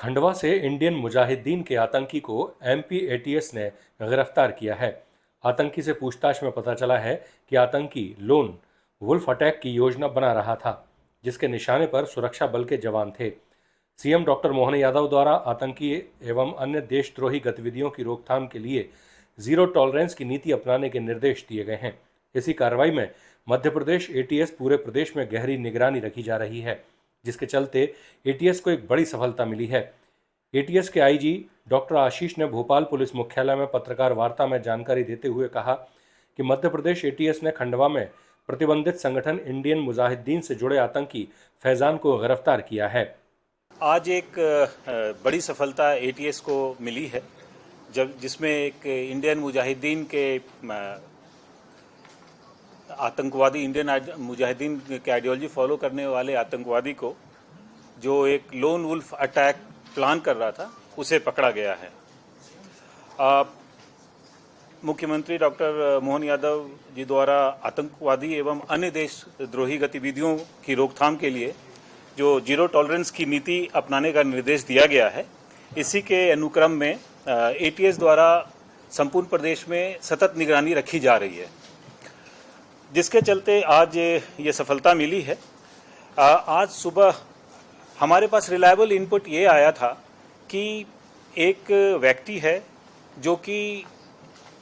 खंडवा से इंडियन मुजाहिदीन के आतंकी को एमपी एटीएस ने गिरफ्तार किया है। आतंकी से पूछताछ में पता चला है कि आतंकी लोन वुल्फ अटैक की योजना बना रहा था, जिसके निशाने पर सुरक्षा बल के जवान थे। सीएम डॉक्टर मोहन यादव द्वारा आतंकी एवं अन्य देशद्रोही गतिविधियों की रोकथाम के लिए जीरो टॉलरेंस की नीति अपनाने के निर्देश दिए गए हैं। इसी कार्रवाई में मध्य प्रदेश एटीएस पूरे प्रदेश में गहरी निगरानी रखी जा रही है, जिसके चलते एटीएस को एक बड़ी सफलता मिली है। एटीएस के आईजी डॉक्टर आशीष ने भोपाल पुलिस मुख्यालय में पत्रकार वार्ता में जानकारी देते हुए कहा कि मध्य प्रदेश एटीएस ने खंडवा में प्रतिबंधित संगठन इंडियन मुजाहिदीन से जुड़े आतंकी फैजान को गिरफ्तार किया है। आज एक बड़ी सफलता एटीएस को मिली है, जिसमें एक इंडियन मुजाहिदीन के आतंकवादी, इंडियन मुजाहिदीन के आइडियोलॉजी फॉलो करने वाले आतंकवादी को, जो एक लोन वुल्फ अटैक प्लान कर रहा था, उसे पकड़ा गया है। मुख्यमंत्री डॉक्टर मोहन यादव जी द्वारा आतंकवादी एवं अन्य देशद्रोही गतिविधियों की रोकथाम के लिए जो जीरो टॉलरेंस की नीति अपनाने का निर्देश दिया गया है, इसी के अनुक्रम में एटीएस द्वारा संपूर्ण प्रदेश में सतत निगरानी रखी जा रही है, जिसके चलते आज ये सफलता मिली है। आज सुबह हमारे पास रिलायबल इनपुट ये आया था कि एक व्यक्ति है जो कि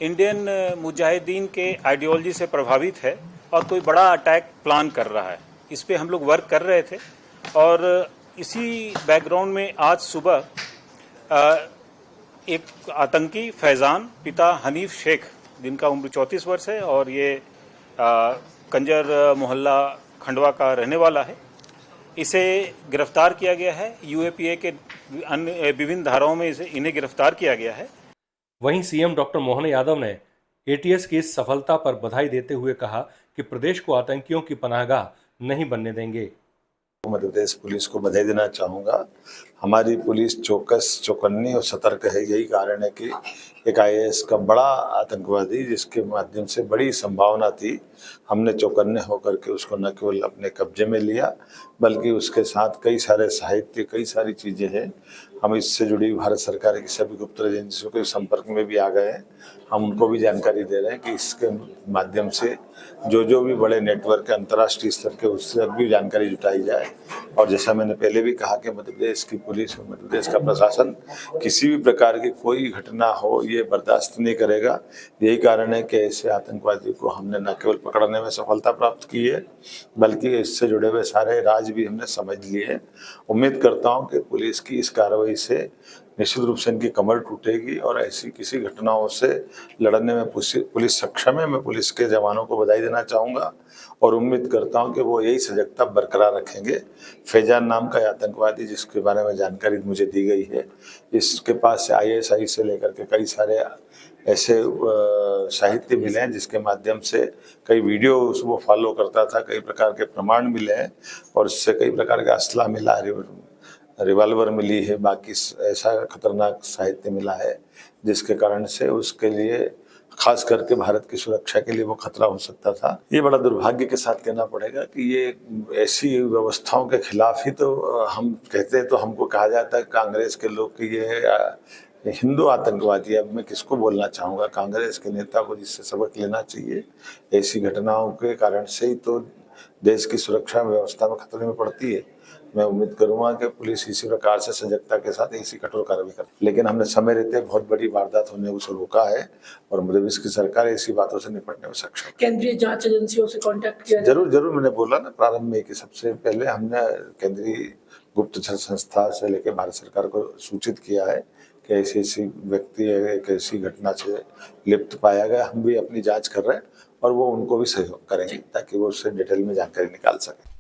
इंडियन मुजाहिदीन के आइडियोलॉजी से प्रभावित है और कोई बड़ा अटैक प्लान कर रहा है। इस पे हम लोग वर्क कर रहे थे और इसी बैकग्राउंड में आज सुबह एक आतंकी फैजान पिता हनीफ शेख, जिनका उम्र 34 वर्ष है और ये कंजर मोहल्ला खंडवा का रहने वाला है, इसे गिरफ्तार किया गया है। यूएपीए के अन्य विभिन्न धाराओं में इन्हें गिरफ्तार किया गया है। वहीं सीएम डॉक्टर मोहन यादव ने एटीएस की इस सफलता पर बधाई देते हुए कहा कि प्रदेश को आतंकियों की पनाहगाह नहीं बनने देंगे। मध्य प्रदेश पुलिस को बधाई देना चाहूँगा। हमारी पुलिस चौकस, चौकन्नी और सतर्क है। यही कारण है कि एक आईएएस का बड़ा आतंकवादी, जिसके माध्यम से बड़ी संभावना थी, हमने चौकन्ने होकर के उसको न केवल अपने कब्जे में लिया, बल्कि उसके साथ कई सारे साहित्य, कई सारी चीज़ें हैं। हम इससे जुड़ी भारत सरकार की सभी गुप्त एजेंसियों के संपर्क में भी आ गए हैं। हम उनको भी जानकारी दे रहे हैं कि इसके माध्यम से जो भी बड़े नेटवर्क के अंतर्राष्ट्रीय स्तर के, उससे भी जानकारी जुटाई जाए। और जैसा मैंने पहले भी कहा कि मध्य प्रदेश की पुलिस और मध्य प्रदेश का प्रशासन किसी भी प्रकार की कोई घटना हो ये बर्दाश्त नहीं करेगा। यही कारण है कि ऐसे आतंकवादी को हमने न केवल पकड़ने में सफलता प्राप्त की है, बल्कि इससे जुड़े हुए सारे राज भी हमने समझ लिए हैं। उम्मीद करता हूँ कि पुलिस की इस कार्रवाई से निश्चित रूप से इनकी कमर टूटेगी और ऐसी किसी घटनाओं से लड़ने में पुलिस सक्षम है। मैं पुलिस के जवानों को बधाई देना चाहूँगा और उम्मीद करता हूँ कि वो यही सजगता बरकरार रखेंगे। फैजान नाम का आतंकवादी, जिसके बारे में जानकारी मुझे दी गई है, इसके पास से आईएसआई से लेकर के कई सारे ऐसे साहित्य मिले हैं, जिसके माध्यम से कई वीडियो वो फॉलो करता था, कई प्रकार के प्रमाण मिले हैं और उससे कई प्रकार का असला मिला, रिवाल्वर मिली है, बाकी ऐसा खतरनाक साहित्य मिला है, जिसके कारण से उसके लिए खास करके भारत की सुरक्षा के लिए वो खतरा हो सकता था। ये बड़ा दुर्भाग्य के साथ कहना पड़ेगा कि ये ऐसी व्यवस्थाओं के खिलाफ ही तो हम कहते हैं, तो हमको कहा जाता है कांग्रेस के लोग कि ये हिंदू आतंकवादी है। अब मैं किसको बोलना चाहूँगा, कांग्रेस के नेता को, जिससे सबक लेना चाहिए। ऐसी घटनाओं के कारण से ही तो देश की सुरक्षा व्यवस्था में खतरे में पड़ती है। मैं उम्मीद करूंगा कि पुलिस इसी प्रकार से सजगता के साथ इसी कठोर कार्रवाई करे, लेकिन हमने समय रहते बहुत बड़ी वारदात होने से रोका है और मध्य प्रदेश की सरकार ऐसी बातों से निपटने में सक्षम है। केंद्रीय जांच एजेंसियों से कांटेक्ट किया? जरूर मैंने बोला ना प्रारंभ में कि सबसे पहले हमने केंद्रीय गुप्तचर संस्था से लेकर भारत सरकार को सूचित किया है कि ऐसी व्यक्ति एक ऐसी घटना से लिप्त पाया गया। हम भी अपनी जाँच कर रहे हैं और वो उनको भी सहयोग करेंगे ताकि वो उससे डिटेल में जानकारी निकाल सकें।